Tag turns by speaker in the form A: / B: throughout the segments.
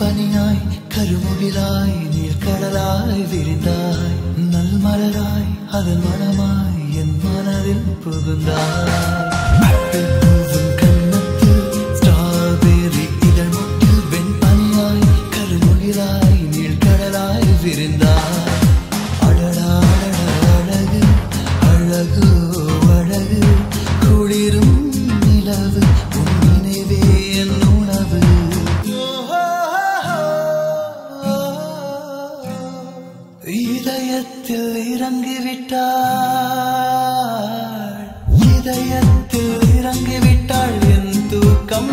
A: வெண்பனியாய் கருமுகிலாய் நீர்க்கடலாய் விரிந்தாய் நல் மலராய் அதன் மனமாய் என் மனதில் புகுந்தாய் கன்னத்தில் ஸ்ட்ராபெரி இதழ் முட்டில் வெண்பனியாய் கருமுகிலாய் நீர்க்கடலாய் விரிந்தாய் அடடா அழகு அழகு அழகு குளிரும் நிலவு உன் நினைவே என் உணவு இதயத்தில் இறங்கிவிட்டாள் என் தூக்கம்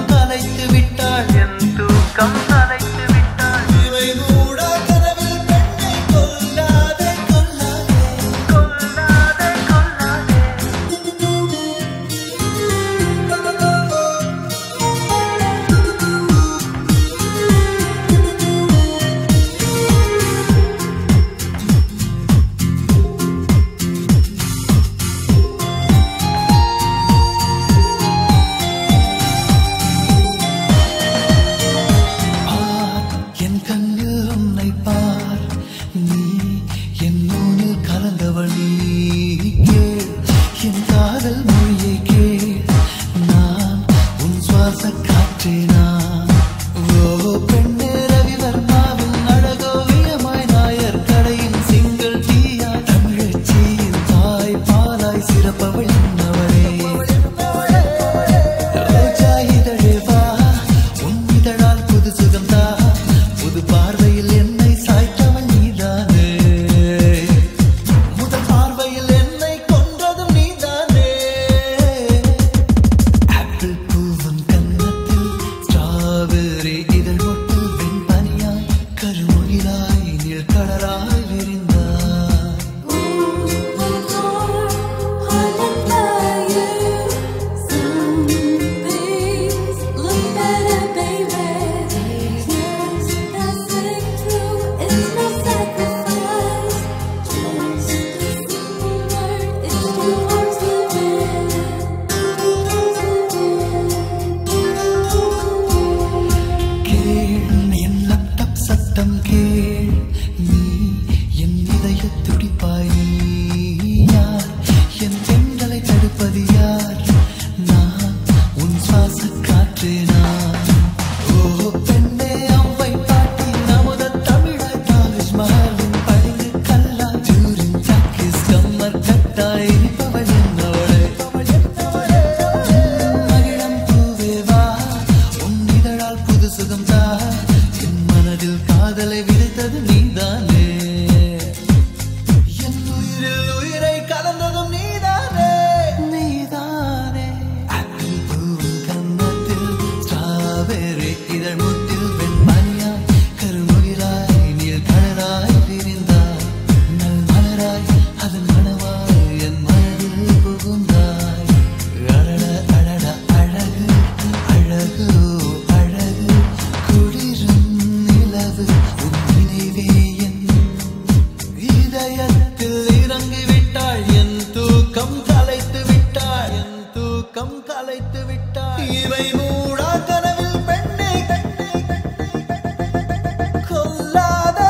A: கலைத்து விட்டாள் இவை கூட கனவில் பெண்ணை கொல்லாதே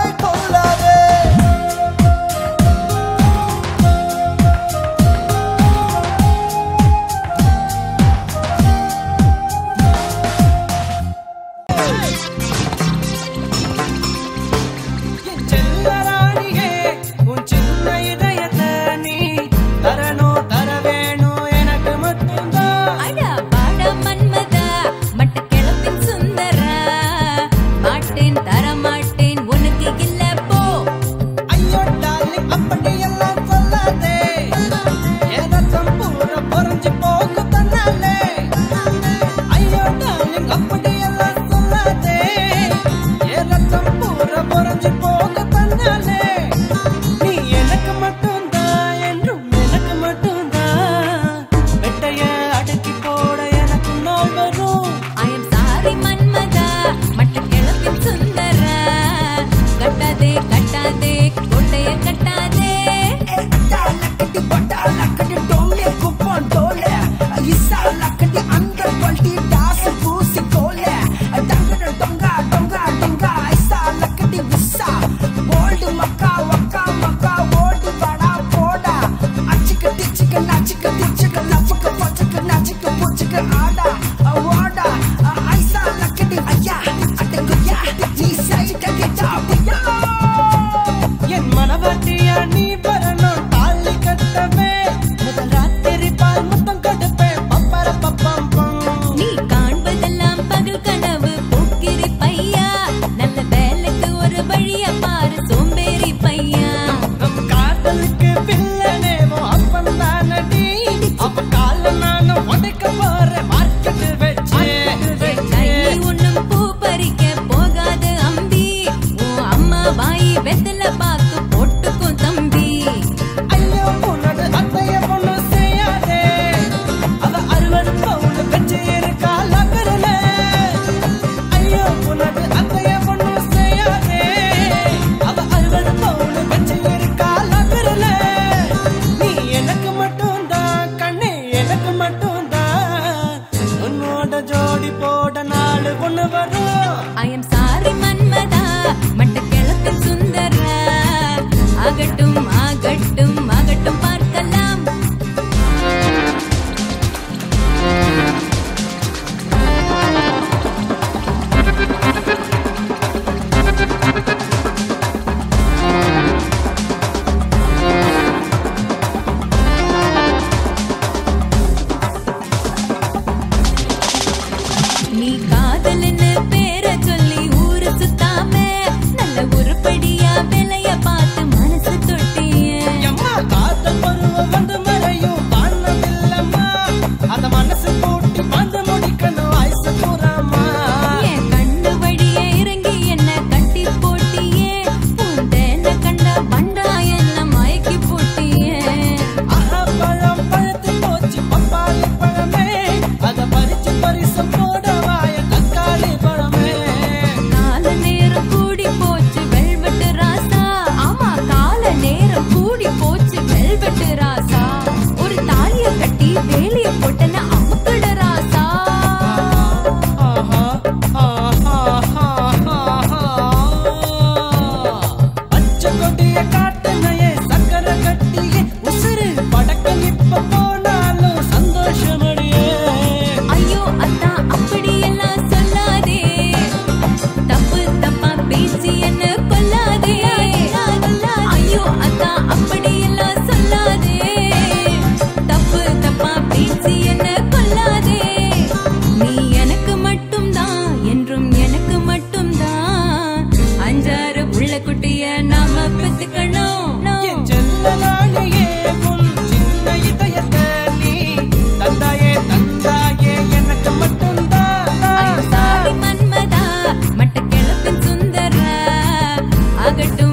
B: Quality dance, pussy, cole. Danga, danga, danga, danga. மட்டக்களப்பின் சுந்தர ஆகட்டும் ஆகட்டும் ஆகட்டும் பார்க்கலாம். நீ காதல்னு பேரை சொல்லி ஊரு சுத்தாம நல்ல உருப்படியா விலைய பார்த்து மனசு தொட்டிய.
A: காதல் பருவம் வந்து மறையும் காணவில்லம்மா, அத மனசு போட்டி வந்து முடிக்கணும் வயசு கூறாமா.
B: என் கண்ணு வழியே இறங்கி என்ன கட்டி போட்டியே, பூந்தேன கண்ட பண்டா என்ன மயக்கி போட்டியே.
A: ஆஹா பழம் பழுத்து போச்சு பப்பாளி பழமே, அத பறிச்சு பரிசு போடவாய தக்காளி பழமே.
B: கால நேரம் கூடி போச்சு வெல்வெட்டு ராசா, ஆமா கால நேரம் கூடி போச்சு வெல்வெட்டு ராசா. ஒரு தாலிய கட்டி வேலிய போட்டன அமுக்கட ராசா.
A: ஆஹா ஆஹா ஆஹா பச்சை கொடிய காட்டுனையே சக்கரை கட்டியே உசுறு படக்க நிப்ப போனாலும் சந்தோஷமடியே.
B: ஐயோ அத்தா அப்படியெல்லாம் சொல்லாதே, தப்பு தப்பா பேசி என்ன கொல்லாதே. ஐயோ அத்தா அப்படியெல்லாம் சொல்லாதே, தப்பு தப்பா பேசி என்ன கொல்லாதே. நீ எனக்கு மட்டும்தான் என்றும் எனக்கு மட்டும்தான், அஞ்சாறு புள்ள குட்டிய நாம பெத்துக்கணும்.
A: என் செல்ல நாளையே உன் சின்ன இதயத்தை நீ தந்தாயே தந்தாயே எனக்கு மட்டும்தான்.
B: ஐயோ சாமி மன்மதா மட்டக்களப்பின் சுந்தர ஆகட்டும்